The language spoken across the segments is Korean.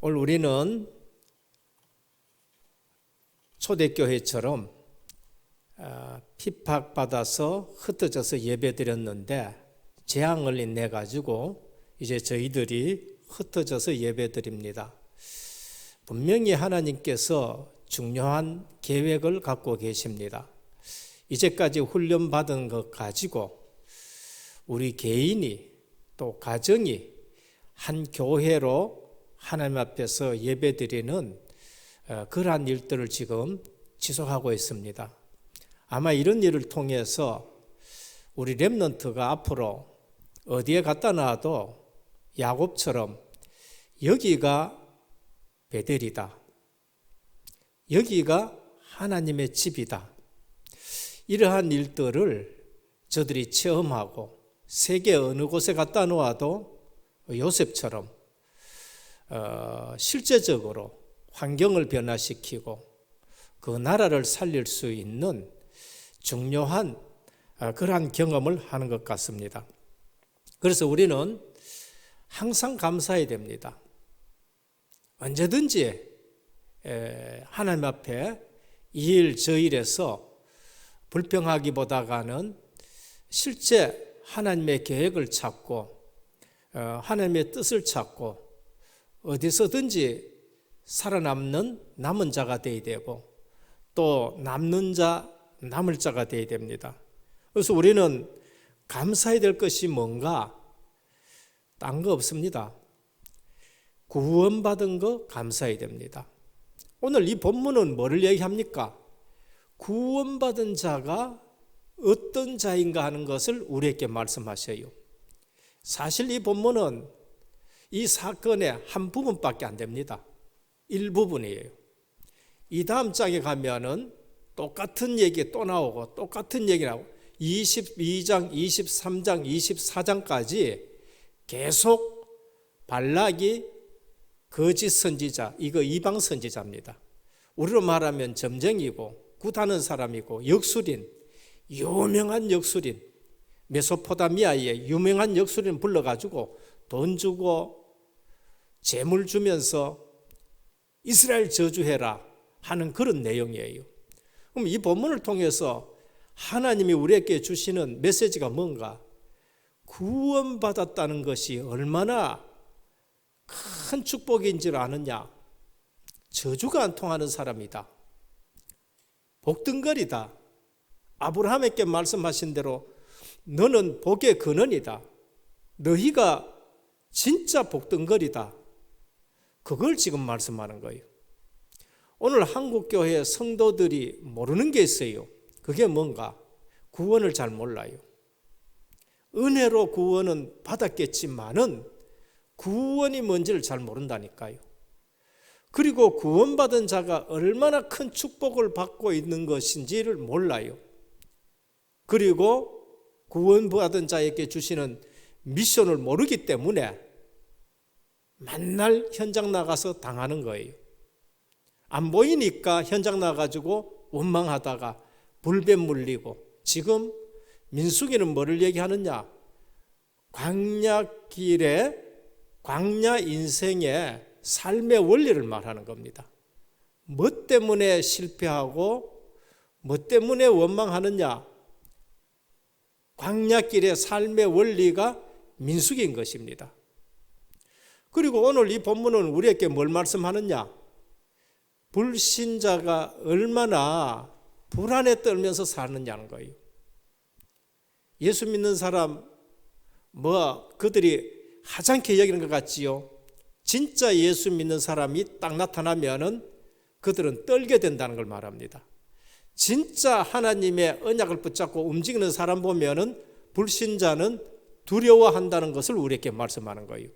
오늘 우리는 초대교회처럼 핍박받아서 흩어져서 예배드렸는데 재앙을 인해 가지고 이제 저희들이 흩어져서 예배드립니다. 분명히 하나님께서 중요한 계획을 갖고 계십니다. 이제까지 훈련받은 것 가지고 우리 개인이 또 가정이 한 교회로 하나님 앞에서 예배드리는 그러한 일들을 지금 지속하고 있습니다. 아마 이런 일을 통해서 우리 렘넌트가 앞으로 어디에 갖다 놔도 야곱처럼 여기가 베델이다, 여기가 하나님의 집이다, 이러한 일들을 저들이 체험하고 세계 어느 곳에 갖다 놓아도 요셉처럼 실제적으로 환경을 변화시키고 그 나라를 살릴 수 있는 중요한 그러한 경험을 하는 것 같습니다. 그래서 우리는 항상 감사해야 됩니다. 언제든지 하나님 앞에 이 일 저 일에서 불평하기보다는 실제 하나님의 계획을 찾고 하나님의 뜻을 찾고 어디서든지 살아남는 남은 자가 되어야 되고 또 남는 자 남을 자가 되어야 됩니다. 그래서 우리는 감사해야 될 것이 뭔가? 딴 거 없습니다. 구원받은 거 감사해야 됩니다. 오늘 이 본문은 뭐를 얘기합니까? 구원받은 자가 어떤 자인가 하는 것을 우리에게 말씀하셔요. 사실 이 본문은 이 사건의 한 부분밖에 안 됩니다. 일부분이에요. 이 다음 장에 가면은 똑같은 얘기 또 나오고 똑같은 얘기 나오고 22장, 23장, 24장까지 계속 발락이 거짓 선지자, 이거 이방 선지자입니다. 우리로 말하면 점쟁이고 굿하는 사람이고 역술인, 유명한 역술인, 메소포타미아의 유명한 역술인 불러가지고 돈 주고 재물 주면서 이스라엘 저주해라 하는 그런 내용이에요. 그럼 이 본문을 통해서 하나님이 우리에게 주시는 메시지가 뭔가? 구원받았다는 것이 얼마나 큰 축복인 줄 아느냐? 저주가 안 통하는 사람이다, 복등거리다. 아브라함에게 말씀하신 대로 너는 복의 근원이다, 너희가 진짜 복등거리다. 그걸 지금 말씀하는 거예요. 오늘 한국교회 성도들이 모르는 게 있어요. 그게 뭔가? 구원을 잘 몰라요. 은혜로 구원은 받았겠지만은 구원이 뭔지를 잘 모른다니까요. 그리고 구원받은 자가 얼마나 큰 축복을 받고 있는 것인지를 몰라요. 그리고 구원받은 자에게 주시는 미션을 모르기 때문에 맨날 현장 나가서 당하는 거예요. 안 보이니까 현장 나가가지고 원망하다가 불뱀 물리고, 지금 민수기는 뭐를 얘기하느냐? 광야길에, 광야 인생의 삶의 원리를 말하는 겁니다. 뭐 때문에 실패하고 뭐 때문에 원망하느냐? 광야길의 삶의 원리가 민수기인 것입니다. 그리고 오늘 이 본문은 우리에게 뭘 말씀하느냐? 불신자가 얼마나 불안에 떨면서 사느냐는 거예요. 예수 믿는 사람 그들이 하찮게 여기는 것 같지요. 진짜 예수 믿는 사람이 딱 나타나면은 그들은 떨게 된다는 걸 말합니다. 진짜 하나님의 언약을 붙잡고 움직이는 사람 보면은 불신자는 두려워한다는 것을 우리에게 말씀하는 거예요.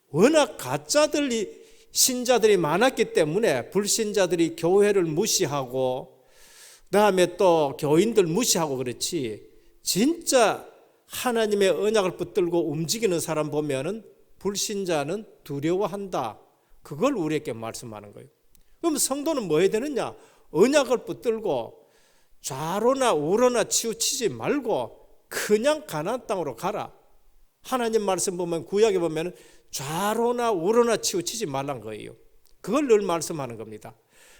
워낙 가짜들이, 신자들이 많았기 때문에 불신자들이 교회를 무시하고 그다음에 또 교인들 무시하고 그렇지, 진짜 하나님의 언약을 붙들고 움직이는 사람 보면은 불신자는 두려워한다. 그걸 우리에게 말씀하는 거예요. 그럼 성도는 뭐 해야 되느냐? 언약을 붙들고 좌로나 우로나 치우치지 말고 그냥 가나안 땅으로 가라. 하나님 말씀 보면, 구약에 보면 좌로나 우로나 치우치지 말란 거예요. 그걸 늘 말씀하는 겁니다.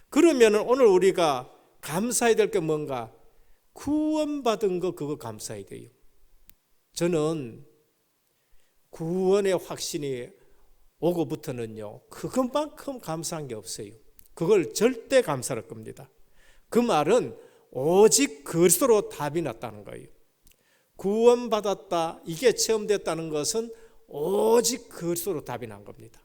그러면 오늘 우리가 감사해야 될 게 뭔가? 구원받은 거 그거 감사해야 돼요. 저는 구원의 확신이 오고부터는요, 그것만큼 감사한 게 없어요. 그걸 절대 감사할 겁니다. 그 말은 오직 그리스도로 답이 났다는 거예요. 구원받았다, 이게 체험됐다는 것은 오직 그리스도로 답이 난 겁니다.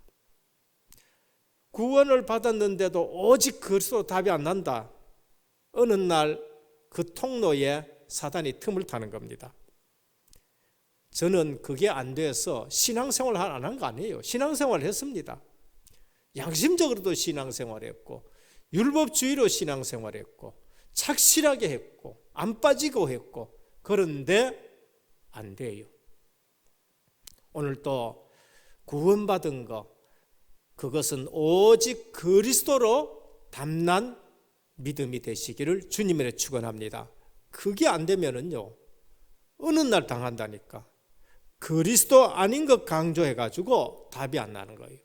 구원을 받았는데도 오직 그리스도로 답이 안 난다. 어느 날 그 통로에 사단이 틈을 타는 겁니다. 저는 그게 안 돼서 신앙생활 안 한 거 아니에요. 신앙생활 했습니다. 양심적으로도 신앙생활 했고, 율법주의로 신앙생활 했고, 착실하게 했고, 안 빠지고 했고, 그런데 안 돼요. 오늘 또 구원받은 거, 그것은 오직 그리스도로 담난 믿음이 되시기를 주님으로 축원합니다. 그게 안 되면은요, 어느 날 당한다니까. 그리스도 아닌 것 강조해가지고 답이 안 나는 거예요.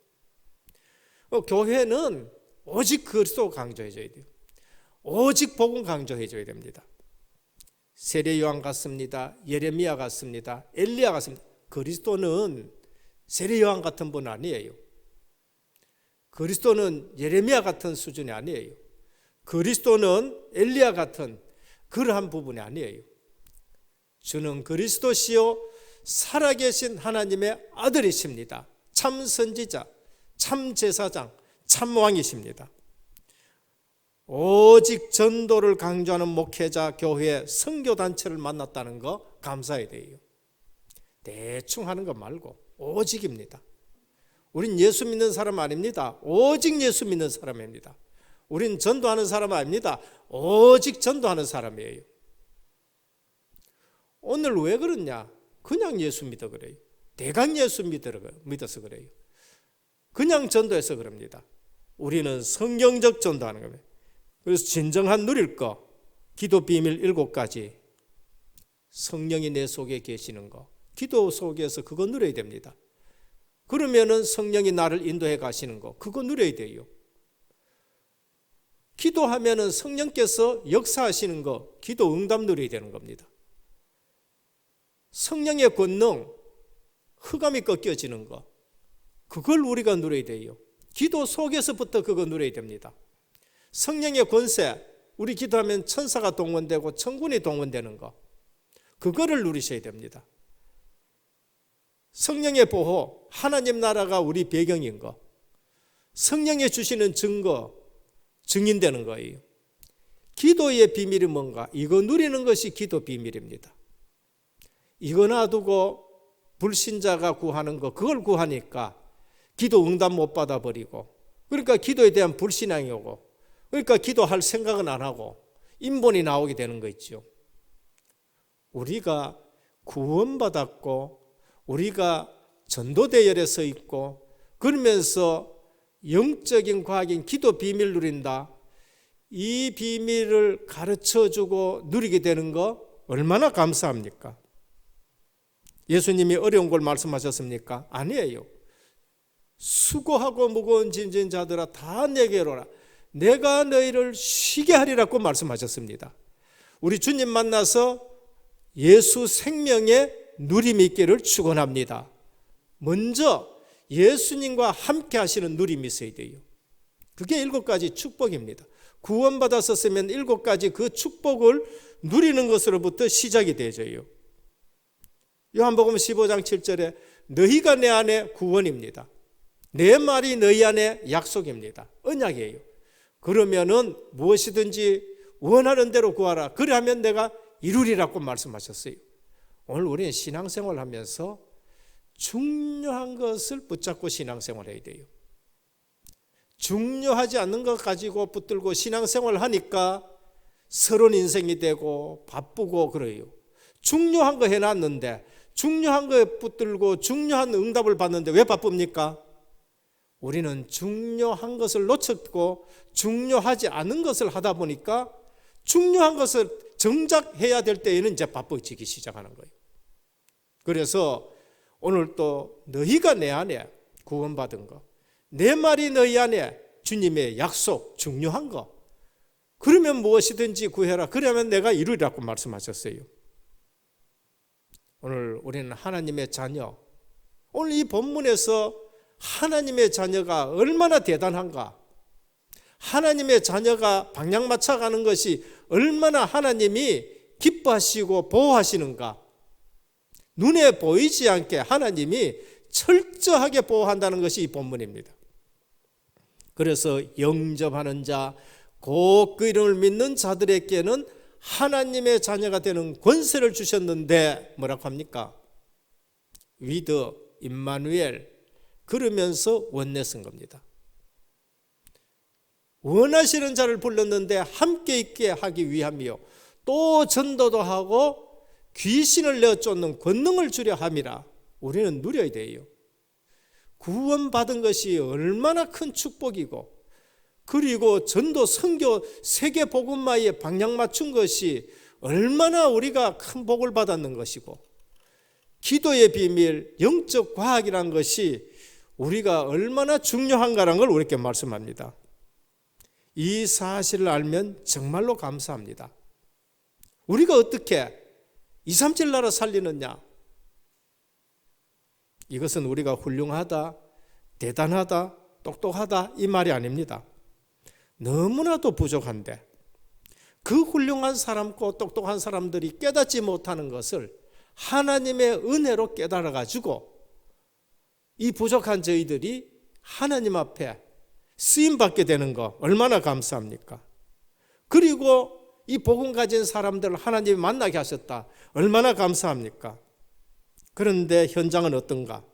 교회는 오직 그리스도 강조해줘야 돼요. 오직 복음 강조해줘야 됩니다. 세례 요한 같습니다. 예레미야 같습니다. 엘리야 같습니다. 그리스도는 세례 요한 같은 분 아니에요. 그리스도는 예레미야 같은 수준이 아니에요. 그리스도는 엘리야 같은 그러한 부분이 아니에요. 주는 그리스도시요 살아계신 하나님의 아들이십니다. 참 선지자, 참 제사장, 참 왕이십니다. 오직 전도를 강조하는 목회자, 교회, 선교단체를 만났다는 거 감사해야 돼요. 대충 하는 거 말고 오직입니다. 우린 예수 믿는 사람 아닙니다. 오직 예수 믿는 사람입니다. 우린 전도하는 사람 아닙니다. 오직 전도하는 사람이에요. 오늘 왜 그러냐? 그냥 예수 믿어 그래요. 대강 예수 믿어서 그래요. 그냥 전도해서 그럽니다. 우리는 성경적 전도하는 겁니다. 그래서 진정한 누릴 거, 기도 비밀 7가지, 성령이 내 속에 계시는 거, 기도 속에서 그거 누려야 됩니다. 그러면은 성령이 나를 인도해 가시는 거, 그거 누려야 돼요. 기도하면은 성령께서 역사하시는 거, 기도 응답 누려야 되는 겁니다. 성령의 권능, 흑암이 꺾여지는 거, 그걸 우리가 누려야 돼요. 기도 속에서부터 그거 누려야 됩니다. 성령의 권세, 우리 기도하면 천사가 동원되고 천군이 동원되는 거, 그거를 누리셔야 됩니다. 성령의 보호, 하나님 나라가 우리 배경인 거, 성령이 주시는 증거, 증인되는 거예요. 기도의 비밀이 뭔가? 이거 누리는 것이 기도 비밀입니다. 이거 놔두고 불신자가 구하는 거, 그걸 구하니까 기도 응답 못 받아버리고, 그러니까 기도에 대한 불신앙이 오고, 그러니까 기도할 생각은 안 하고 인본이 나오게 되는 거 있죠. 우리가 구원받았고 우리가 전도대열에 서 있고 그러면서 영적인 과학인 기도 비밀 누린다. 이 비밀을 가르쳐주고 누리게 되는 거 얼마나 감사합니까? 예수님이 어려운 걸 말씀하셨습니까? 아니에요. 수고하고 무거운 짐진 자들아 다 내게로 오라. 내가 너희를 쉬게 하리라고 말씀하셨습니다. 우리 주님 만나서 예수 생명의 누림이 있기를 축원합니다. 먼저 예수님과 함께 하시는 누림이 있어야 돼요. 그게 7가지 축복입니다. 구원받았었으면 7가지 그 축복을 누리는 것으로부터 시작이 되어져요. 요한복음 15장 7절에 너희가 내 안에 구원입니다. 내 말이 너희 안에 약속입니다. 언약이에요. 그러면은 무엇이든지 원하는 대로 구하라. 그러하면 내가 이루리라고 말씀하셨어요. 오늘 우리는 신앙생활 하면서 중요한 것을 붙잡고 신앙생활 해야 돼요. 중요하지 않는 것 가지고 붙들고 신앙생활 하니까 서러운 인생이 되고 바쁘고 그래요. 중요한 거 해놨는데 중요한 거에 붙들고 중요한 응답을 받는데 왜 바쁩니까? 우리는 중요한 것을 놓쳤고 중요하지 않은 것을 하다 보니까 중요한 것을 정작 해야 될 때에는 이제 바빠지기 시작하는 거예요. 그래서 오늘 또 너희가 내 안에 구원받은 거. 내 말이 너희 안에 주님의 약속 중요한 거. 그러면 무엇이든지 구해라. 그러면 내가 이루리라고 말씀하셨어요. 오늘 우리는 하나님의 자녀. 오늘 이 본문에서 하나님의 자녀가 얼마나 대단한가. 하나님의 자녀가 방향 맞춰가는 것이 얼마나 하나님이 기뻐하시고 보호하시는가. 눈에 보이지 않게 하나님이 철저하게 보호한다는 것이 이 본문입니다. 그래서 영접하는 자, 곧 그 이름을 믿는 자들에게는 하나님의 자녀가 되는 권세를 주셨는데 뭐라고 합니까? 위드 임마누엘, 그러면서 원내 쓴 겁니다. 원하시는 자를 불렀는데 함께 있게 하기 위함이요, 또 전도도 하고 귀신을 내어 쫓는 권능을 주려 함이라. 우리는 누려야 돼요. 구원받은 것이 얼마나 큰 축복이고, 그리고 전도 선교 세계 복음화에 방향 맞춘 것이 얼마나 우리가 큰 복을 받았는 것이고, 기도의 비밀, 영적 과학이라는 것이 우리가 얼마나 중요한가라는 걸 우리에게 말씀합니다. 이 사실을 알면 정말로 감사합니다. 우리가 어떻게 237 나라 살리느냐? 이것은 우리가 훌륭하다, 대단하다, 똑똑하다 이 말이 아닙니다. 너무나도 부족한데 그 훌륭한 사람과 똑똑한 사람들이 깨닫지 못하는 것을 하나님의 은혜로 깨달아 가지고 이 부족한 저희들이 하나님 앞에 쓰임 받게 되는 거 얼마나 감사합니까? 그리고 이 복음 가진 사람들을 하나님이 만나게 하셨다. 얼마나 감사합니까? 그런데 현장은 어떤가?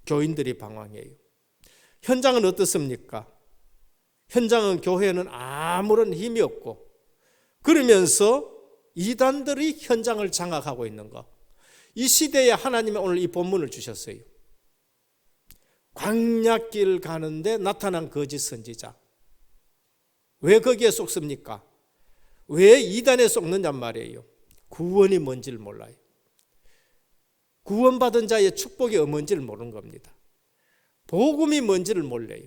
교인들이 방황해요. 현장은 어떻습니까? 현장은 교회는 아무런 힘이 없고, 그러면서 이단들이 현장을 장악하고 있는 거. 이 시대에 하나님이 오늘 이 본문을 주셨어요. 광야길 가는데 나타난 거짓 선지자. 왜 거기에 속습니까? 왜 이단에 속느냐 말이에요. 구원이 뭔지를 몰라요. 구원받은 자의 축복이 뭔지를 모르는 겁니다. 복음이 뭔지를 몰라요.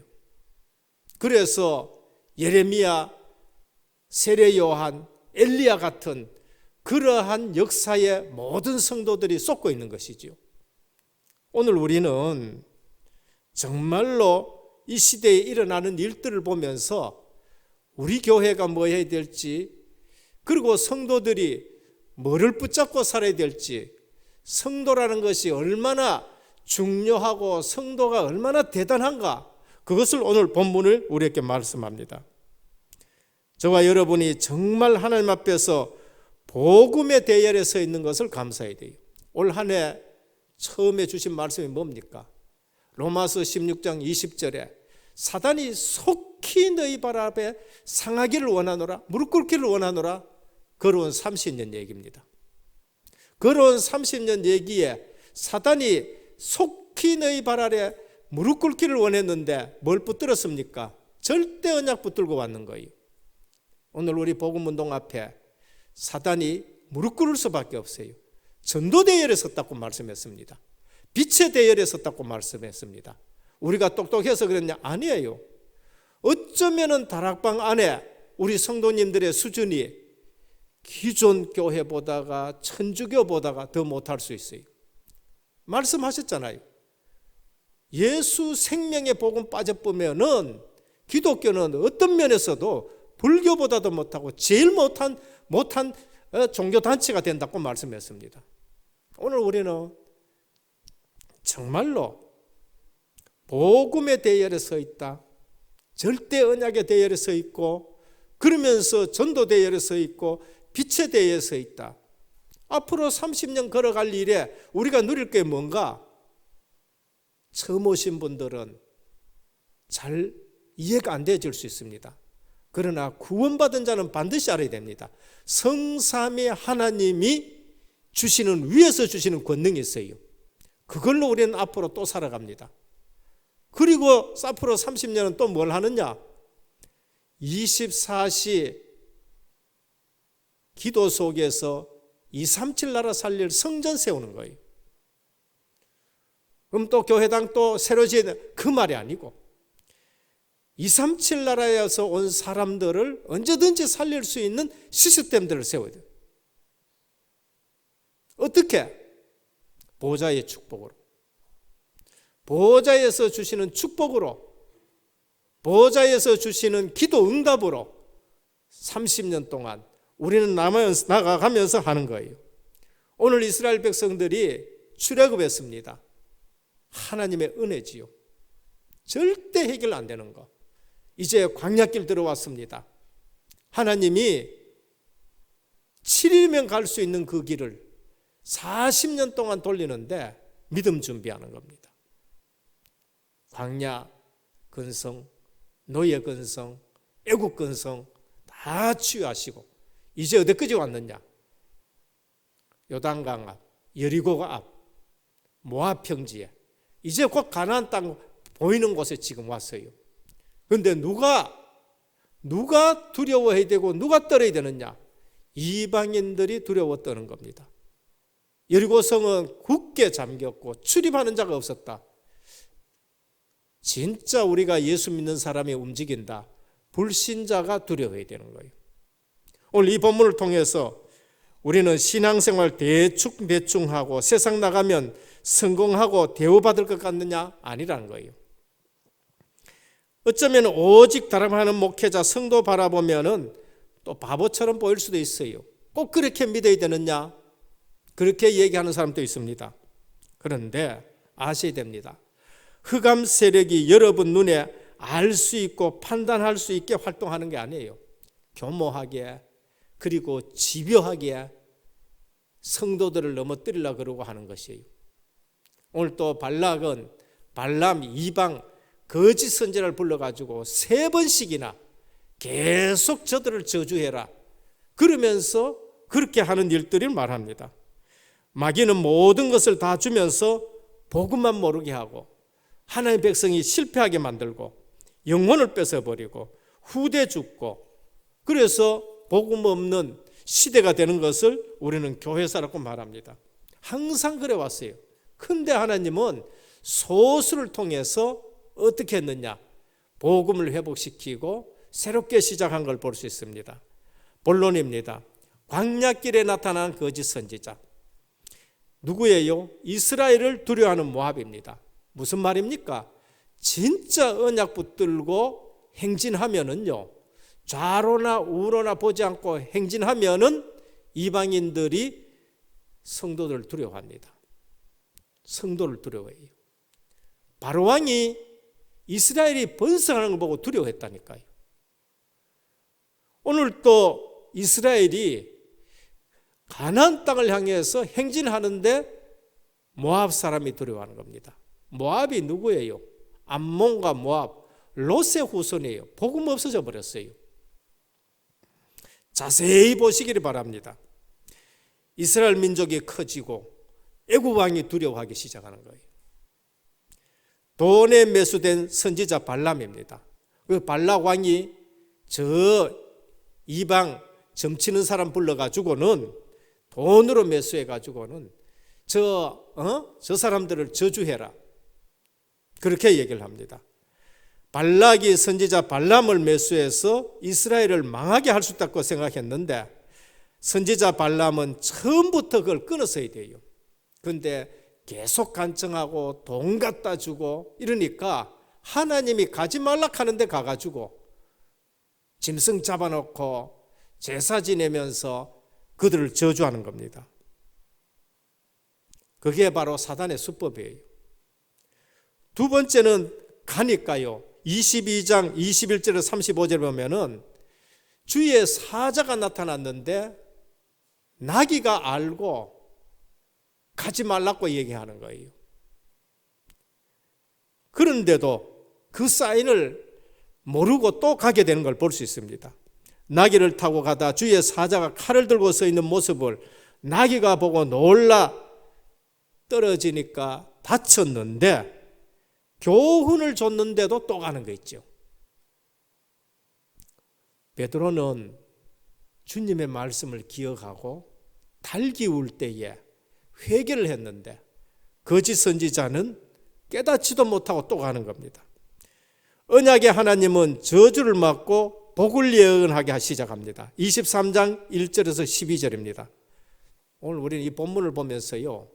그래서 예레미야, 세례 요한, 엘리야 같은 그러한 역사의 모든 성도들이 쏟고 있는 것이지요. 오늘 우리는 정말로 이 시대에 일어나는 일들을 보면서 우리 교회가 뭐 해야 될지, 그리고 성도들이 뭐를 붙잡고 살아야 될지, 성도라는 것이 얼마나 중요하고 성도가 얼마나 대단한가, 그것을 오늘 본문을 우리에게 말씀합니다. 저와 여러분이 정말 하나님 앞에서 복음의 대열에 서 있는 것을 감사해야 돼요. 올 한 해 처음에 주신 말씀이 뭡니까? 로마서 16장 20절에 사단이 속히 너희 발 앞에 상하기를 원하노라, 무릎 꿇기를 원하노라. 걸어온 30년 얘기입니다. 걸어온 30년 얘기에 사단이 속히 너희 발 아래 무릎 꿇기를 원했는데 뭘 붙들었습니까? 절대 언약 붙들고 왔는 거예요. 오늘 우리 복음운동 앞에 사단이 무릎 꿇을 수밖에 없어요. 전도 대열에 섰다고 말씀했습니다. 빛의 대열에 섰다고 말씀했습니다. 우리가 똑똑해서 그랬냐? 아니에요. 어쩌면은 다락방 안에 우리 성도님들의 수준이 기존 교회보다가 천주교보다가 더 못할 수 있어요. 말씀하셨잖아요. 예수 생명의 복음 빠져보면은 기독교는 어떤 면에서도 불교보다도 못하고 제일 못한 종교단체가 된다고 말씀했습니다. 오늘 우리는 정말로 복음의 대열에 서 있다. 절대 언약의 대열에 서 있고, 그러면서 전도 대열에 서 있고, 빛의 대열에 서 있다. 앞으로 30년 걸어갈 일에 우리가 누릴 게 뭔가? 처음 오신 분들은 잘 이해가 안 되어질 수 있습니다. 그러나 구원받은 자는 반드시 알아야 됩니다. 성삼위 하나님이 주시는, 위에서 주시는 권능이 있어요. 그걸로 우리는 앞으로 또 살아갑니다. 그리고 앞으로 30년은 또 뭘 하느냐? 24시 기도 속에서 237 나라 살릴 성전 세우는 거예요. 그럼 또 교회당 또 새로 지은 그 말이 아니고 237 나라에서 온 사람들을 언제든지 살릴 수 있는 시스템들을 세워야 돼요. 어떻게? 보좌의 축복으로. 보좌에서 주시는 축복으로, 보좌에서 주시는 기도 응답으로 30년 동안 우리는 나가가면서 하는 거예요. 오늘 이스라엘 백성들이 출애굽했습니다. 하나님의 은혜지요. 절대 해결 안 되는 거. 이제 광야길 들어왔습니다. 하나님이 7일이면 갈 수 있는 그 길을 40년 동안 돌리는데 믿음 준비하는 겁니다. 광야 근성, 노예 근성, 애국 근성 다 치유하시고 이제 어디까지 왔느냐? 요단강 앞, 여리고 앞, 모압 평지에 이제 곧 가나안 땅 보이는 곳에 지금 왔어요. 그런데 누가 두려워해야 되고 누가 떨어야 되느냐? 이방인들이 두려워 떠는 겁니다. 여리고성은 굳게 잠겼고 출입하는 자가 없었다. 진짜 우리가 예수 믿는 사람이 움직인다. 불신자가 두려워해야 되는 거예요. 오늘 이 본문을 통해서 우리는 신앙생활 대충 하고 세상 나가면 성공하고 대우받을 것 같느냐? 아니라는 거예요. 어쩌면 오직 다락방하는 목회자 성도 바라보면은 또 바보처럼 보일 수도 있어요. 꼭 그렇게 믿어야 되느냐? 그렇게 얘기하는 사람도 있습니다. 그런데 아셔야 됩니다. 흑암 세력이 여러분 눈에 알 수 있고 판단할 수 있게 활동하는 게 아니에요. 교모하게 그리고 집요하게 성도들을 넘어뜨리려고 그러고 하는 것이에요. 오늘 또 발락은 발람 이방 거짓 선지자를 불러가지고 3번씩이나 계속 저들을 저주해라 그러면서 그렇게 하는 일들을 말합니다. 마귀는 모든 것을 다 주면서 복음만 모르게 하고 하나님의 백성이 실패하게 만들고 영혼을 뺏어버리고 후대 죽고 그래서 복음 없는 시대가 되는 것을 우리는 교회사라고 말합니다. 항상 그래 왔어요. 근데 하나님은 소수를 통해서 어떻게 했느냐? 복음을 회복시키고 새롭게 시작한 걸 볼 수 있습니다. 본론입니다. 광야길에 나타난 거짓 선지자. 누구예요? 이스라엘을 두려워하는 모압입니다. 무슨 말입니까? 진짜 언약 붙들고 행진하면은요, 좌로나 우로나 보지 않고 행진하면은 이방인들이 성도들을 두려워합니다. 성도를 두려워해요. 바로왕이 이스라엘이 번성하는 걸 보고 두려워했다니까요. 오늘 또 이스라엘이 가나안 땅을 향해서 행진하는데 모압 사람이 두려워하는 겁니다. 모압이 누구예요? 암몬과 모압, 롯의 후손이에요. 복음 없어져 버렸어요. 자세히 보시기를 바랍니다. 이스라엘 민족이 커지고 애굽 왕이 두려워하기 시작하는 거예요. 돈에 매수된 선지자 발람입니다. 그 발락 왕이 저 이방 점치는 사람 불러가지고는 돈으로 매수해가지고는 저 사람들을 저주해라. 그렇게 얘기를 합니다. 발락이 선지자 발람을 매수해서 이스라엘을 망하게 할 수 있다고 생각했는데 선지자 발람은 처음부터 그걸 끊었어야 돼요. 그런데 계속 간청하고 돈 갖다 주고 이러니까 하나님이 가지 말라 하는데 가가지고 짐승 잡아놓고 제사 지내면서 그들을 저주하는 겁니다. 그게 바로 사단의 수법이에요. 두 번째는 가니까요. 22장 21절에서 35절 보면은 주의 사자가 나타났는데 나귀가 알고 가지 말라고 얘기하는 거예요. 그런데도 그 사인을 모르고 또 가게 되는 걸 볼 수 있습니다. 나귀를 타고 가다 주의 사자가 칼을 들고 서 있는 모습을 나귀가 보고 놀라 떨어지니까 다쳤는데 교훈을 줬는데도 또 가는 거 있죠. 베드로는 주님의 말씀을 기억하고 달기 울 때에 회개를 했는데 거짓 선지자는 깨닫지도 못하고 또 가는 겁니다. 언약의 하나님은 저주를 막고 복을 예언하게 시작합니다. 23장 1절에서 12절입니다. 오늘 우리는 이 본문을 보면서요,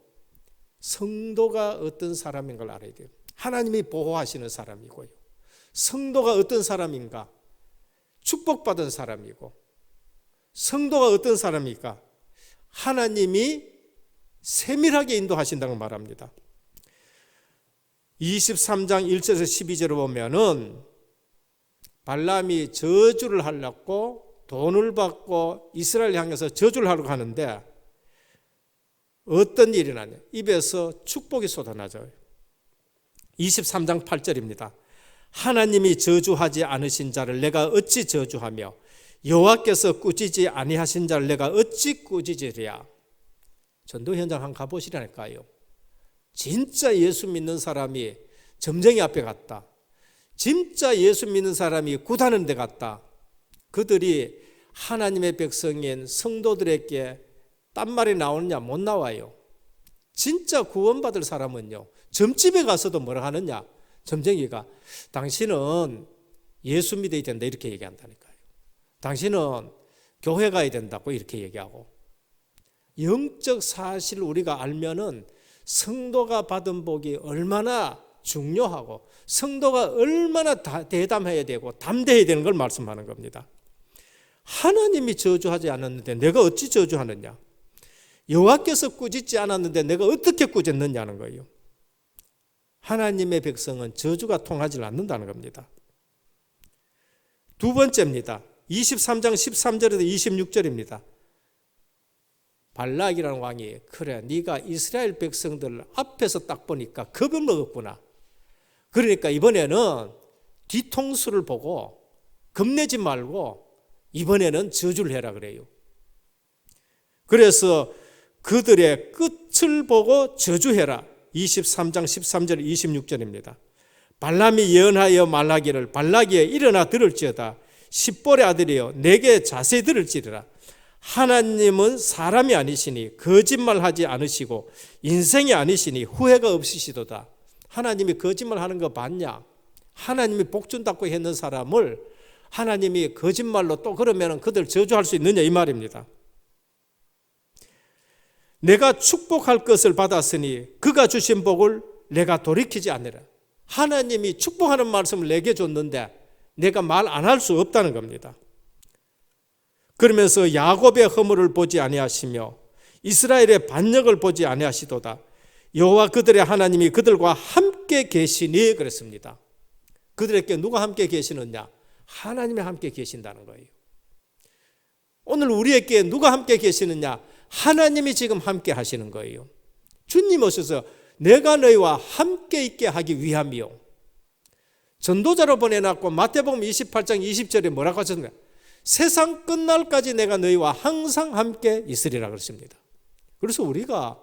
성도가 어떤 사람인 걸 알아야 돼요. 하나님이 보호하시는 사람이고요, 성도가 어떤 사람인가? 축복받은 사람이고, 성도가 어떤 사람입니까? 하나님이 세밀하게 인도하신다고 말합니다. 23장 1절에서 12절을 보면은 발람이 저주를 하려고 돈을 받고 이스라엘 향해서 저주를 하려고 하는데 어떤 일이 나냐? 입에서 축복이 쏟아나져요. 23장 8절입니다. 하나님이 저주하지 않으신 자를 내가 어찌 저주하며 여호와께서 꾸짖지 아니하신 자를 내가 어찌 꾸짖으랴. 전도 현장 한번 가보시라니까요. 진짜 예수 믿는 사람이 점쟁이 앞에 갔다, 진짜 예수 믿는 사람이 굿하는 데 갔다, 그들이 하나님의 백성인 성도들에게 딴 말이 나오느냐? 못 나와요. 진짜 구원받을 사람은요, 점집에 가서도 뭐라 하느냐? 점쟁이가 당신은 예수 믿어야 된다 이렇게 얘기한다니까요. 당신은 교회 가야 된다고 이렇게 얘기하고, 영적 사실을 우리가 알면은 성도가 받은 복이 얼마나 중요하고 성도가 얼마나 대담해야 되고 담대해야 되는 걸 말씀하는 겁니다. 하나님이 저주하지 않았는데 내가 어찌 저주하느냐? 여호와께서 꾸짖지 않았는데 내가 어떻게 꾸짖느냐는 거예요. 하나님의 백성은 저주가 통하지 않는다는 겁니다. 두 번째입니다. 23장 13절에서 26절입니다. 발락이라는 왕이 그래 네가 이스라엘 백성들 앞에서 딱 보니까 겁을 먹었구나. 그러니까 이번에는 뒤통수를 보고 겁내지 말고 이번에는 저주를 해라 그래요. 그래서 그들의 끝을 보고 저주해라. 23장 13절 26절입니다. 발람이 예언하여 말하기를 발락이여 일어나 들을지어다. 십볼의 아들이여 내게 자세히 들을지어다. 하나님은 사람이 아니시니 거짓말하지 않으시고 인생이 아니시니 후회가 없으시도다. 하나님이 거짓말하는 거 봤냐? 하나님이 복 준다고 했는 사람을 하나님이 거짓말로 또 그러면 그들 저주할 수 있느냐 이 말입니다. 내가 축복할 것을 받았으니 그가 주신 복을 내가 돌이키지 않으라. 하나님이 축복하는 말씀을 내게 줬는데 내가 말 안 할 수 없다는 겁니다. 그러면서 야곱의 허물을 보지 아니하시며 이스라엘의 반역을 보지 아니하시도다. 여호와 그들의 하나님이 그들과 함께 계시니 그랬습니다. 그들에게 누가 함께 계시느냐? 하나님이 함께 계신다는 거예요. 오늘 우리에게 누가 함께 계시느냐? 하나님이 지금 함께 하시는 거예요. 주님 오셔서 내가 너희와 함께 있게 하기 위함이요. 전도자로 보내놨고 마태복음 28장 20절에 뭐라고 하셨나요? 세상 끝날까지 내가 너희와 항상 함께 있으리라 그랬습니다. 그래서 우리가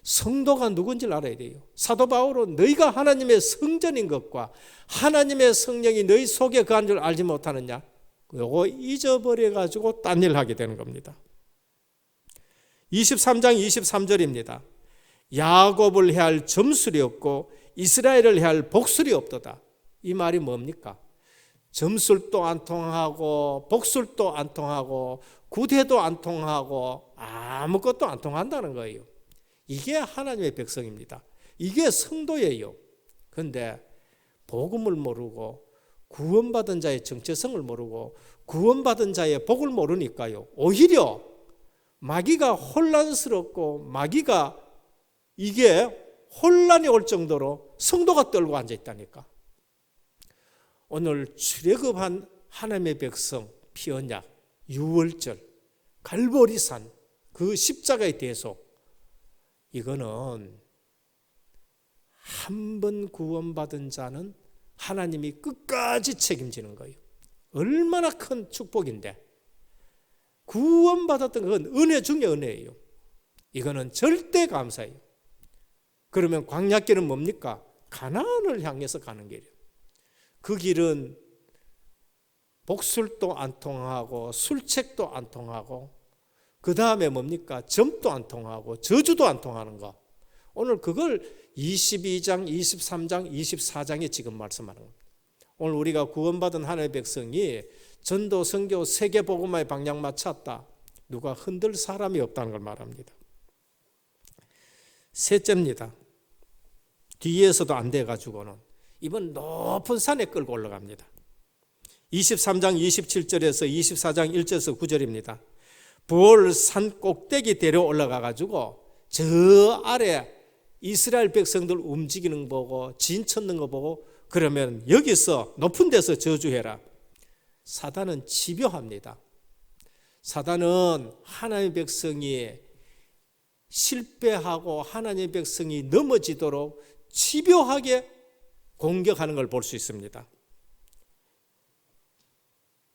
성도가 누군지를 알아야 돼요. 사도 바울은 너희가 하나님의 성전인 것과 하나님의 성령이 너희 속에 거한 줄 알지 못하느냐? 요거 잊어버려가지고 딴 일 하게 되는 겁니다. 23장 23절입니다. 야곱을 해할 점술이 없고 이스라엘을 해할 복술이 없도다. 이 말이 뭡니까? 점술도 안 통하고 복술도 안 통하고 구대도 안 통하고 아무것도 안 통한다는 거예요. 이게 하나님의 백성입니다. 이게 성도예요. 그런데 복음을 모르고 구원받은 자의 정체성을 모르고 구원받은 자의 복을 모르니까요, 오히려 마귀가 혼란스럽고 마귀가 이게 혼란이 올 정도로 성도가 떨고 앉아있다니까. 오늘 출애굽한 하나님의 백성 피언약, 유월절, 갈보리산, 그 십자가의 대속, 이거는 한 번 구원받은 자는 하나님이 끝까지 책임지는 거예요. 얼마나 큰 축복인데, 구원받았던 건 은혜 중에 은혜예요. 이거는 절대 감사해요. 그러면 광야길은 뭡니까? 가나안을 향해서 가는 길이에요. 그 길은 복술도 안 통하고 술책도 안 통하고 그 다음에 뭡니까? 점도 안 통하고 저주도 안 통하는 거. 오늘 그걸 22장, 23장, 24장에 지금 말씀하는 겁니다. 오늘 우리가 구원받은 하나님의 백성이 전도, 선교, 세계 복음화의 방향 맞췄다. 누가 흔들 사람이 없다는 걸 말합니다. 셋째입니다. 뒤에서도 안 돼가지고는 이번 높은 산에 끌고 올라갑니다. 23장 27절에서 24장 1절에서 9절입니다. 부올 산 꼭대기 데려 올라가가지고 저 아래 이스라엘 백성들 움직이는 거 보고 진 쳤는 거 보고 그러면 여기서 높은 데서 저주해라. 사단은 집요합니다. 사단은 하나님의 백성이 실패하고 하나님의 백성이 넘어지도록 집요하게 공격하는 걸 볼 수 있습니다.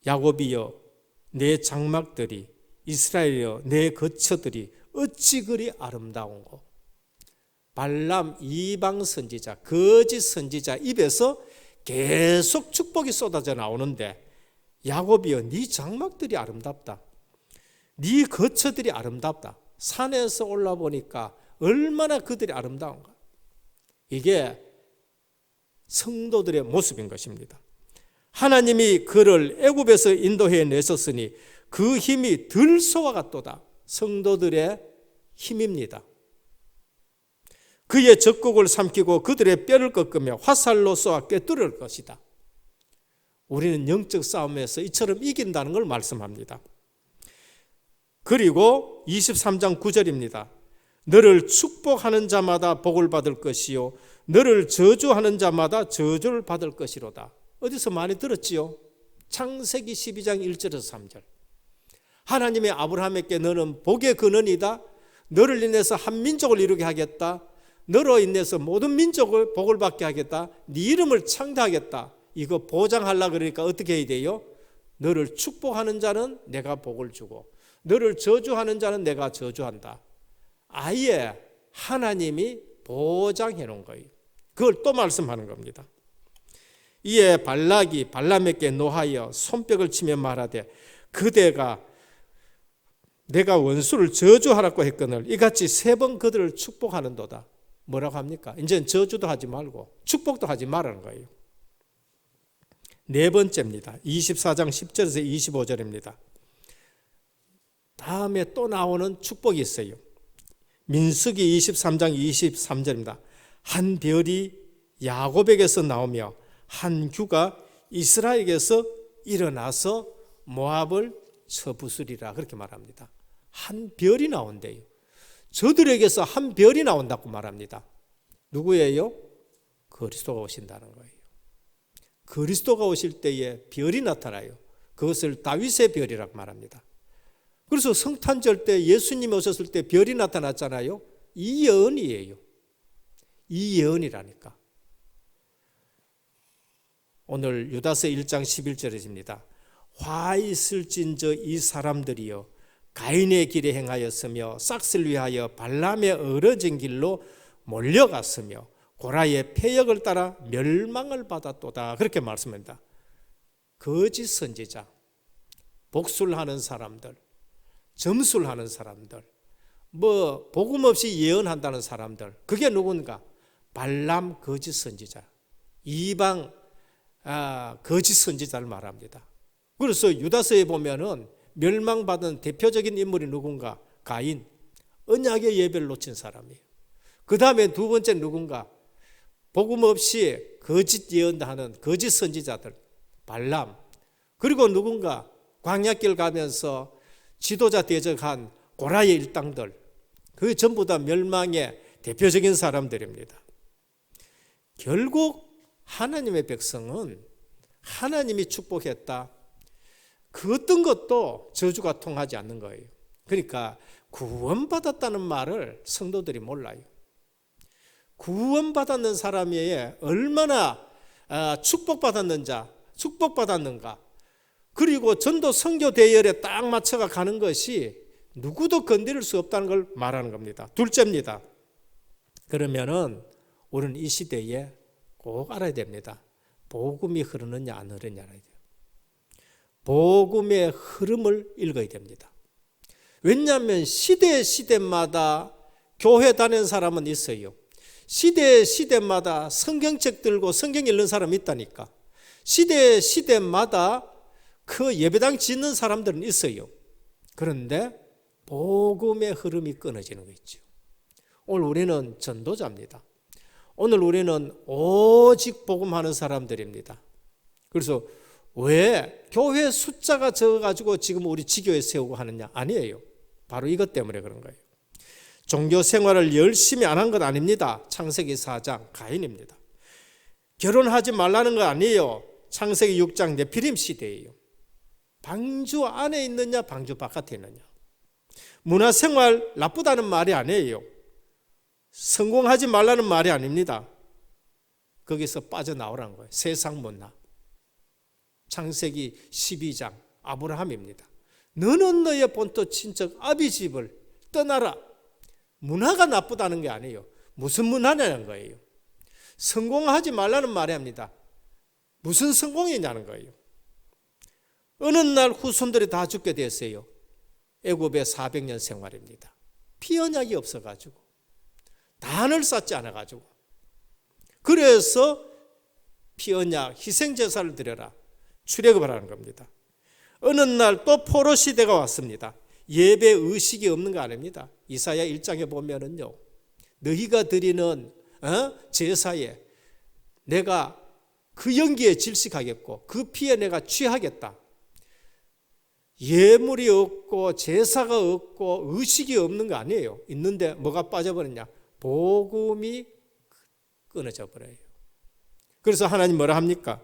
야곱이여 내 장막들이, 이스라엘이여 내 거처들이 어찌 그리 아름다운고. 발람 이방 선지자, 거짓 선지자 입에서 계속 축복이 쏟아져 나오는데, 야곱이여 네 장막들이 아름답다, 네 거처들이 아름답다. 산에서 올라보니까 얼마나 그들이 아름다운가. 이게 성도들의 모습인 것입니다. 하나님이 그를 애굽에서 인도해 내셨으니 그 힘이 들소와 같도다. 성도들의 힘입니다. 그의 적국을 삼키고 그들의 뼈를 꺾으며 화살로 쏘아 꿰뚫을 것이다. 우리는 영적 싸움에서 이처럼 이긴다는 걸 말씀합니다. 그리고 23장 9절입니다. 너를 축복하는 자마다 복을 받을 것이요 너를 저주하는 자마다 저주를 받을 것이로다. 어디서 많이 들었지요? 창세기 12장 1절에서 3절. 하나님이 아브라함에게 너는 복의 근원이다. 너를 인해서 한 민족을 이루게 하겠다. 너로 인해서 모든 민족을 복을 받게 하겠다. 네 이름을 창대하겠다. 이거 보장하려고 그러니까 어떻게 해야 돼요? 너를 축복하는 자는 내가 복을 주고 너를 저주하는 자는 내가 저주한다. 아예 하나님이 보장해 놓은 거예요. 그걸 또 말씀하는 겁니다. 이에 발락이 발람에게 노하여 손뼉을 치며 말하되 그대가 내가 원수를 저주하라고 했거늘 이같이 3번 그들을 축복하는도다. 뭐라고 합니까? 이제 저주도 하지 말고 축복도 하지 말라는 거예요. 네 번째입니다. 24장 10절에서 25절입니다. 다음에 또 나오는 축복이 있어요. 민수기 23장 23절입니다. 한 별이 야곱에게서 나오며 한 규가 이스라엘에게서 일어나서 모압을 쳐부수리라. 그렇게 말합니다. 한 별이 나온대요. 저들에게서 한 별이 나온다고 말합니다. 누구예요? 그리스도가 오신다는 거예요. 그리스도가 오실 때에 별이 나타나요. 그것을 다윗의 별이라고 말합니다. 그래서 성탄절 때 예수님이 오셨을 때 별이 나타났잖아요. 이 예언이에요. 이 예언이라니까. 오늘 유다서 1장 11절입니다. 화 있을진저 이 사람들이여 가인의 길에 행하였으며 싹을 위하여 발람의 어러진 길로 몰려갔으며 고라의 패역을 따라 멸망을 받았도다. 그렇게 말씀합니다. 거짓 선지자, 복술하는 사람들, 점술하는 사람들, 복음 없이 예언한다는 사람들, 그게 누군가? 발람 거짓 선지자, 이방 거짓 선지자를 말합니다. 그래서 유다서에 보면은 멸망받은 대표적인 인물이 누군가? 가인, 언약의 예배를 놓친 사람이에요. 그 다음에 두 번째 누군가? 복음 없이 거짓 예언하는 거짓 선지자들, 발람. 그리고 누군가? 광야길 가면서 지도자 대적한 고라의 일당들. 그게 전부 다 멸망의 대표적인 사람들입니다. 결국 하나님의 백성은 하나님이 축복했다. 그 어떤 것도 저주가 통하지 않는 거예요. 그러니까 구원받았다는 말을 성도들이 몰라요. 구원받았는 사람이 얼마나 축복받았는가. 그리고 전도 선교 대열에 딱 맞춰가 가는 것이 누구도 건드릴 수 없다는 걸 말하는 겁니다. 둘째입니다. 그러면은 우리는 이 시대에 꼭 알아야 됩니다. 복음이 흐르느냐 안 흐르느냐 알아야 돼요. 복음의 흐름을 읽어야 됩니다. 왜냐하면 시대마다 교회 다니는 사람은 있어요. 시대마다 성경책 들고 성경 읽는 사람이 있다니까. 시대마다 그 예배당 짓는 사람들은 있어요. 그런데 복음의 흐름이 끊어지는 거 있죠. 오늘 우리는 전도자입니다. 오늘 우리는 오직 복음하는 사람들입니다. 그래서 왜 교회 숫자가 적어가지고 지금 우리 지교에 세우고 하느냐? 아니에요. 바로 이것 때문에 그런 거예요. 종교 생활을 열심히 안 한 것 아닙니다. 창세기 4장 가인입니다. 결혼하지 말라는 거 아니에요. 창세기 6장 네피림 시대예요. 방주 안에 있느냐 방주 바깥에 있느냐. 문화생활 나쁘다는 말이 아니에요. 성공하지 말라는 말이 아닙니다. 거기서 빠져나오라는 거예요. 세상 문화. 창세기 12장 아브라함입니다. 너는 너의 본토 친척 아비 집을 떠나라. 문화가 나쁘다는 게 아니에요. 무슨 문화냐는 거예요. 성공하지 말라는 말이 합니다. 무슨 성공이냐는 거예요. 어느 날 후손들이 다 죽게 됐어요. 애굽의 400년 생활입니다. 피 언약이 없어가지고 단을 쌓지 않아가지고 그래서 피 언약 희생제사를 드려라 출애굽을 하는 겁니다. 어느 날 또 포로 시대가 왔습니다. 예배 의식이 없는 거 아닙니다. 이사야 1장에 보면은요, 너희가 드리는 제사에 내가 그 연기에 질식하겠고 그 피에 내가 취하겠다. 예물이 없고 제사가 없고 의식이 없는 거 아니에요. 있는데 뭐가 빠져버렸냐? 복음이 끊어져 버려요. 그래서 하나님 뭐라 합니까?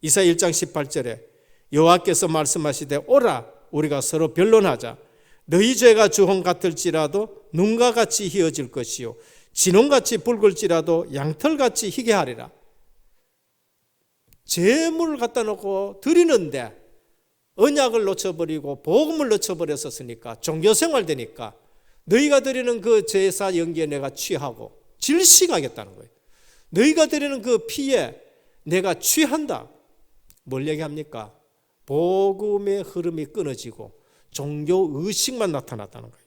이사야 1장 18절에 여호와께서 말씀하시되 오라 우리가 서로 변론하자. 너희 죄가 주홍 같을지라도 눈과 같이 희어질 것이요 진홍같이 붉을지라도 양털같이 희게 하리라. 제물을 갖다 놓고 드리는데 언약을 놓쳐버리고 복음을 놓쳐버렸었으니까 종교생활 되니까 너희가 드리는 그 제사 연기에 내가 취하고 질식하겠다는 거예요. 너희가 드리는 그 피에 내가 취한다. 뭘 얘기합니까? 복음의 흐름이 끊어지고 종교 의식만 나타났다는 거예요.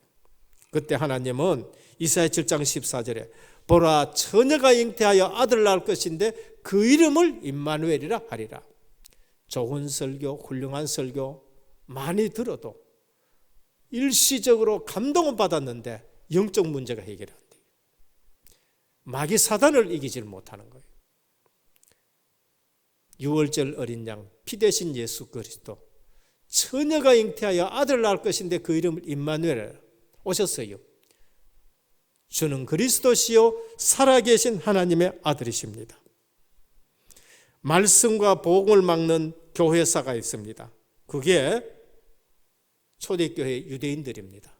그때 하나님은 이사야 7장 14절에 보라 처녀가 잉태하여 아들을 낳을 것인데 그 이름을 임마누엘이라 하리라. 좋은 설교, 훌륭한 설교 많이 들어도 일시적으로 감동은 받았는데 영적 문제가 해결이 안 돼요. 마귀 사단을 이기질 못하는 거예요. 6월절 어린 양, 피 대신 예수 그리스도 처녀가 잉태하여 아들을 낳을 것인데 그 이름을 임마누엘 오셨어요. 주는 그리스도시요 살아계신 하나님의 아들이십니다. 말씀과 복음을 막는 교회사가 있습니다. 그게 초대교회 유대인들입니다.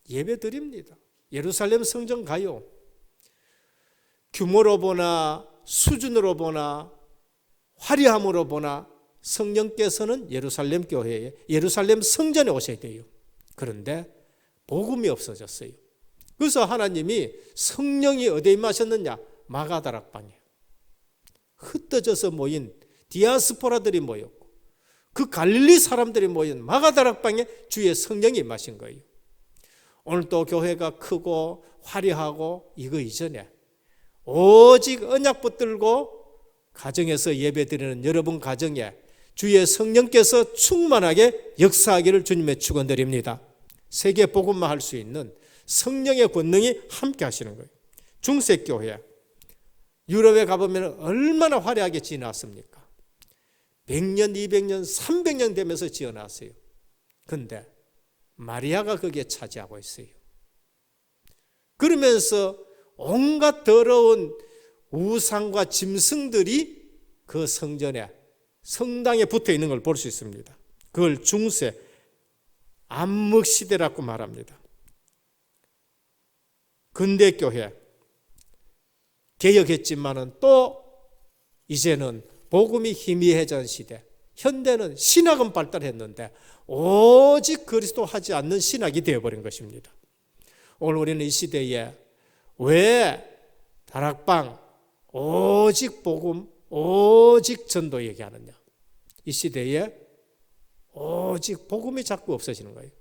예배 드립니다. 예루살렘 성전 가요. 규모로 보나 수준으로 보나 화려함으로 보나 성령께서는 예루살렘 교회에 예루살렘 성전에 오셔야 돼요. 그런데 복음이 없어졌어요. 그래서 하나님이 성령이 어디에 임하셨느냐? 마가다락방에 흩어져서 모인 디아스포라들이 모였고 그 갈릴리 사람들이 모인 마가다락방에 주의 성령이 임하신 거예요. 오늘 또 교회가 크고 화려하고 이거 이전에 오직 언약 붙들고 가정에서 예배드리는 여러분 가정에 주의 성령께서 충만하게 역사하기를 주님의 축원드립니다. 세계 복음만 할 수 있는 성령의 권능이 함께 하시는 거예요. 중세교회 유럽에 가보면 얼마나 화려하게 지어놨습니까? 100년, 200년, 300년 되면서 지어놨어요. 그런데 마리아가 거기에 차지하고 있어요. 그러면서 온갖 더러운 우상과 짐승들이 그 성전에 성당에 붙어 있는 걸 볼 수 있습니다. 그걸 중세 암흑시대라고 말합니다. 근대교회 개혁했지만은 또 이제는 복음이 희미해진 시대. 현대는 신학은 발달했는데 오직 그리스도 하지 않는 신학이 되어버린 것입니다. 오늘 우리는 이 시대에 왜 다락방 오직 복음 오직 전도 얘기하느냐? 이 시대에 오직 복음이 자꾸 없어지는 거예요.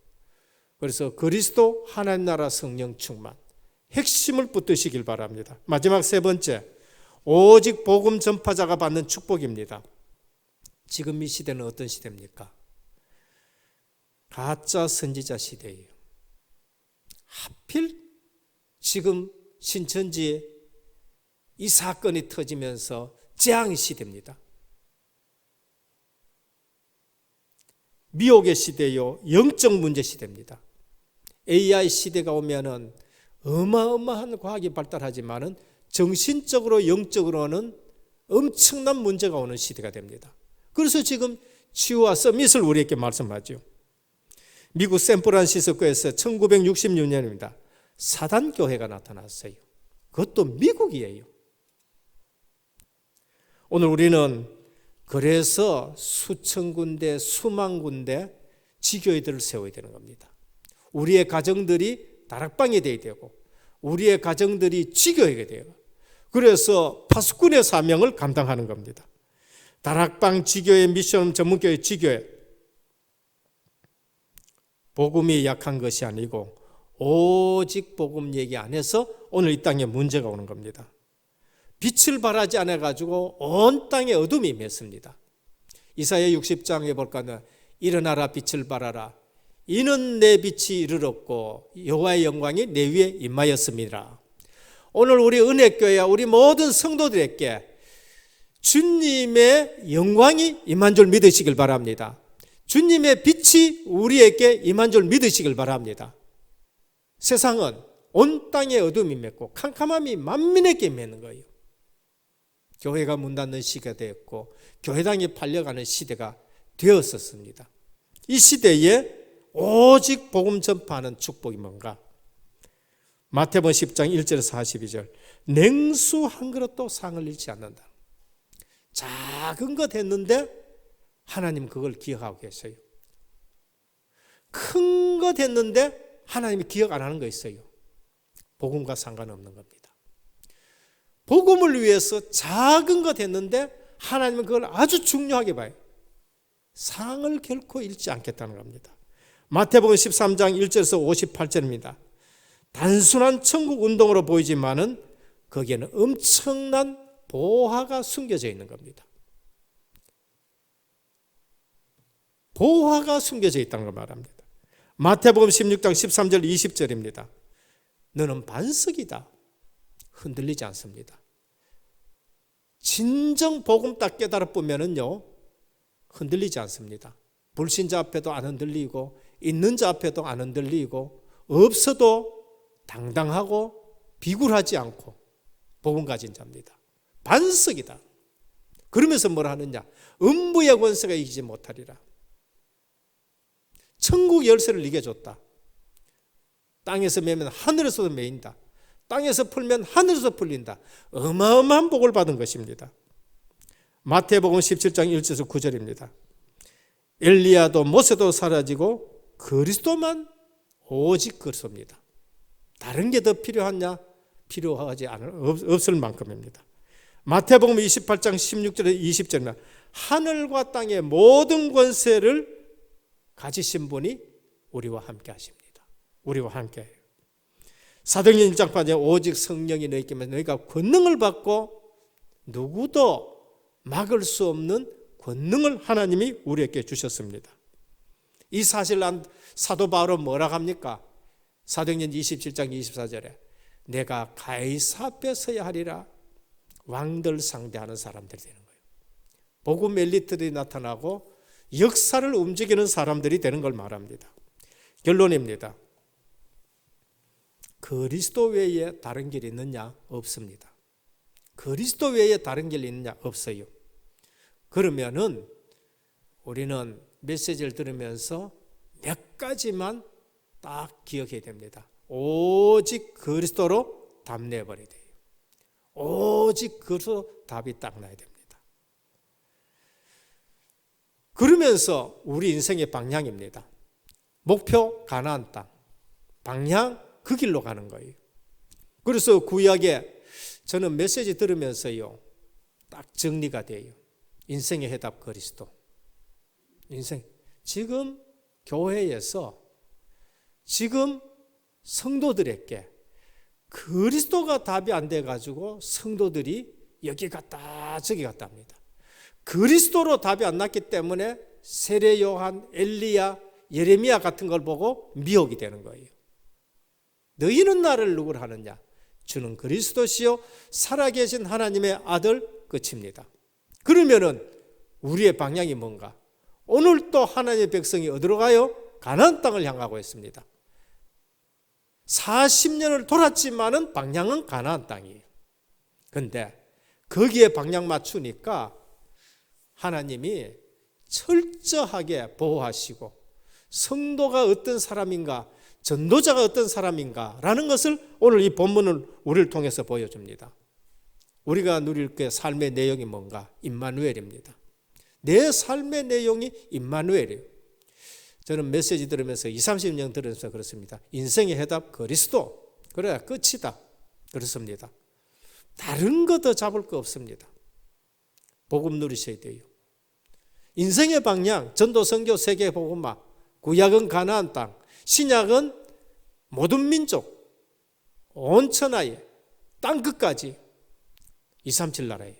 그래서 그리스도 하나님 나라 성령 충만, 핵심을 붙드시길 바랍니다. 마지막 세 번째, 오직 복음 전파자가 받는 축복입니다. 지금 이 시대는 어떤 시대입니까? 가짜 선지자 시대예요. 하필 지금 신천지에 이 사건이 터지면서 재앙의 시대입니다. 미혹의 시대요, 영적 문제 시대입니다. AI 시대가 오면은 어마어마한 과학이 발달하지만은 정신적으로 영적으로는 엄청난 문제가 오는 시대가 됩니다. 그래서 지금 치유와 서밋을 우리에게 말씀하죠. 미국 샌프란시스코에서 1966년입니다. 사단교회가 나타났어요. 그것도 미국이에요. 오늘 우리는 그래서 수천 군데, 수만 군데 지교회들을 세워야 되는 겁니다. 우리의 가정들이 다락방이 되어야 되고, 우리의 가정들이 지교회가 돼요. 그래서 파수꾼의 사명을 감당하는 겁니다. 다락방 지교회, 미션 전문교회 지교회. 복음이 약한 것이 아니고 오직 복음 얘기 안 해서 오늘 이 땅에 문제가 오는 겁니다. 빛을 발하지 않아 가지고 온 땅에 어둠이 임했습니다. 이사야 60장에 볼까는 일어나라 빛을 발하라. 이는 내 빛이 이르렀고 여호와의 영광이 내 위에 임하였습니다. 오늘 우리 은혜교회와 우리 모든 성도들에게 주님의 영광이 임한 줄 믿으시길 바랍니다. 주님의 빛이 우리에게 임한 줄 믿으시길 바랍니다. 세상은 온 땅에 어둠이 맺고 캄캄함이 만민에게 임하는 거예요. 교회가 문 닫는 시기가 되었고 교회당이 팔려가는 시대가 되었었습니다. 이 시대에 오직 복음 전파하는 축복이 뭔가? 마태복음 10장 1절에서 42절. 냉수 한 그릇도 상을 잃지 않는다. 작은 것 했는데 하나님 그걸 기억하고 계세요. 큰 것 했는데 하나님이 기억 안 하는 거 있어요. 복음과 상관없는 겁니다. 복음을 위해서 작은 것 했는데 하나님은 그걸 아주 중요하게 봐요. 상을 결코 잃지 않겠다는 겁니다. 마태복음 13장 1절에서 58절입니다. 단순한 천국 운동으로 보이지만은 거기에는 엄청난 보화가 숨겨져 있는 겁니다. 보화가 숨겨져 있다는 걸 말합니다. 마태복음 16장 13절 20절입니다. 너는 반석이다. 흔들리지 않습니다. 진정 복음 딱 깨달아 보면은요, 흔들리지 않습니다. 불신자 앞에도 안 흔들리고, 있는 자 앞에도 안 흔들리고, 없어도 당당하고 비굴하지 않고 복음 가진 자입니다. 반석이다. 그러면서 뭐라 하느냐? 음부의 권세가 이기지 못하리라. 천국 열쇠를 네게 줬다. 땅에서 매면 하늘에서도 매인다. 땅에서 풀면 하늘에서 풀린다. 어마어마한 복을 받은 것입니다. 마태복음 17장 1절에서 9절입니다. 엘리야도 모세도 사라지고 그리스도만 오직 그리스도입니다. 다른 게 더 필요하냐? 필요하지 없을 만큼입니다. 마태복음 28장 16절에 20절입니다. 하늘과 땅의 모든 권세를 가지신 분이 우리와 함께 하십니다. 우리와 함께 해요. 사도행전 1장 8절에 오직 성령이 너희에게 임하면 너희가 권능을 받고 누구도 막을 수 없는 권능을 하나님이 우리에게 주셨습니다. 이 사실을 안 사도 바울은 뭐라고 합니까? 사도행전 27장 24절에 내가 가이사 앞에 서야 하리라. 왕들 상대하는 사람들이 되는 거예요. 복음 엘리트들이 나타나고 역사를 움직이는 사람들이 되는 걸 말합니다. 결론입니다. 그리스도 외에 다른 길이 있느냐? 없습니다. 그리스도 외에 다른 길이 있느냐? 없어요. 그러면은 우리는 메시지를 들으면서 몇 가지만 딱 기억해야 됩니다. 오직 그리스도로 답 내버려야 돼요. 오직 그리스도로 답이 딱 나야 됩니다. 그러면서 우리 인생의 방향입니다. 목표 가나안 땅, 방향 그 길로 가는 거예요. 그래서 구약에 저는 메시지 들으면서요 딱 정리가 돼요. 인생의 해답 그리스도. 인생 지금 교회에서 지금 성도들에게 그리스도가 답이 안 돼가지고 성도들이 여기 갔다 저기 갔다 합니다. 그리스도로 답이 안 났기 때문에 세례 요한, 엘리야, 예레미야 같은 걸 보고 미혹이 되는 거예요. 너희는 나를 누구를 하느냐? 주는 그리스도시요 살아계신 하나님의 아들 끝입니다. 그러면은 우리의 방향이 뭔가? 오늘 또 하나님의 백성이 어디로 가요? 가나안 땅을 향하고 있습니다. 40년을 돌았지만은 방향은 가나안 땅이에요. 근데 거기에 방향 맞추니까 하나님이 철저하게 보호하시고 성도가 어떤 사람인가, 전도자가 어떤 사람인가 라는 것을 오늘 이 본문을 우리를 통해서 보여줍니다. 우리가 누릴 그 삶의 내용이 뭔가? 임마누엘입니다. 내 삶의 내용이 임마누엘이에요. 저는 메시지 들으면서 20, 30년 들으면서 그렇습니다. 인생의 해답 그리스도. 그래야 끝이다. 그렇습니다. 다른 거 더 잡을 거 없습니다. 복음 누리셔야 돼요. 인생의 방향, 전도, 선교, 세계 복음화. 구약은 가나안 땅, 신약은 모든 민족, 온 천하에 땅 끝까지 237 나라예요.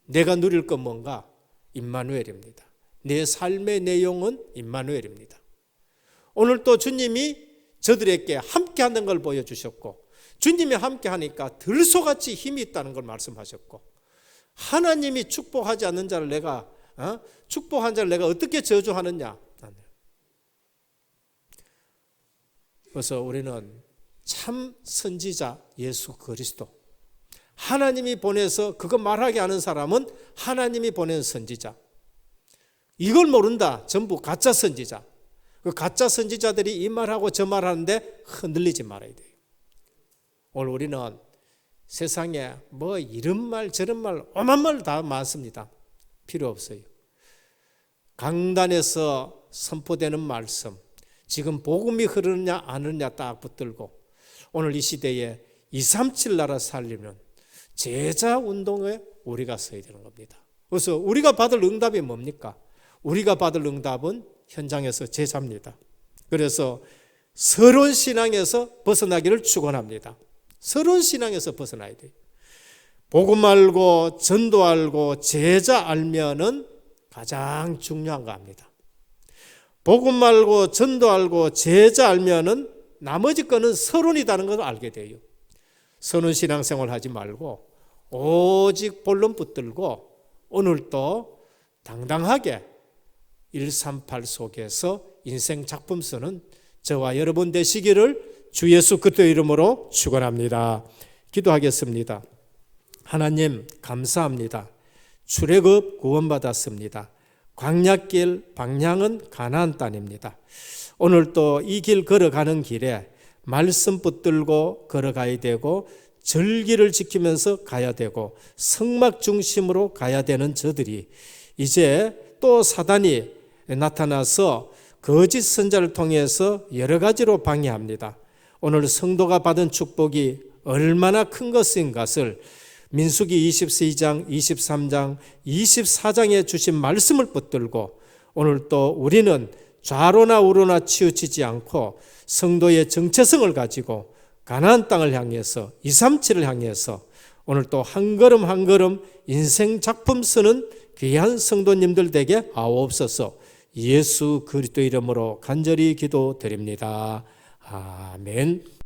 내가 누릴 건 뭔가? 임마누엘입니다. 내 삶의 내용은 임마누엘입니다. 오늘 또 주님이 저들에게 함께 하는 걸 보여주셨고 주님이 함께 하니까 들소같이 힘이 있다는 걸 말씀하셨고 하나님이 축복하지 않는 자를 내가 축복한 자를 내가 어떻게 저주하느냐. 그래서 우리는 참 선지자 예수 그리스도, 하나님이 보내서 그거 말하게 하는 사람은 하나님이 보낸 선지자. 이걸 모른다. 전부 가짜 선지자. 그 가짜 선지자들이 이 말하고 저 말하는데 흔들리지 말아야 돼요. 오늘 우리는 세상에 뭐 이런 말 저런 말 오만 말 다 많습니다. 필요 없어요. 강단에서 선포되는 말씀, 지금 복음이 흐르느냐 안 흐르느냐 딱 붙들고 오늘 이 시대에 237 나라 살리는 제자 운동에 우리가 서야 되는 겁니다. 그래서 우리가 받을 응답이 뭡니까? 우리가 받을 응답은 현장에서 제자입니다. 그래서 서론 신앙에서 벗어나기를 축원합니다. 서론 신앙에서 벗어나야 돼요. 복음 알고 전도 알고 제자 알면은 가장 중요한 거 합니다. 복음 알고 전도 알고 제자 알면은 나머지 거는 서론이라는 걸 알게 돼요. 서론 신앙생활 하지 말고 오직 본론 붙들고 오늘도 당당하게 138 속에서 인생 작품 쓰는 저와 여러분 되시기를 주 예수 그리스도의 이름으로 축원합니다. 기도하겠습니다. 하나님 감사합니다. 출애굽 구원받았습니다. 광야길 방향은 가나안 땅입니다. 오늘 또 이 길 걸어가는 길에 말씀 붙들고 걸어가야 되고 절기를 지키면서 가야 되고 성막 중심으로 가야 되는 저들이 이제 또 사단이 나타나서 거짓 선자를 통해서 여러 가지로 방해합니다. 오늘 성도가 받은 축복이 얼마나 큰 것인 것을 민수기 22장, 23장, 24장에 주신 말씀을 붙들고 오늘 또 우리는 좌로나 우로나 치우치지 않고 성도의 정체성을 가지고 가나안 땅을 향해서 237을 향해서 오늘 또 한 걸음 한 걸음 인생 작품 쓰는 귀한 성도님들 되게 하옵소서. 예수 그리스도 이름으로 간절히 기도드립니다. 아멘.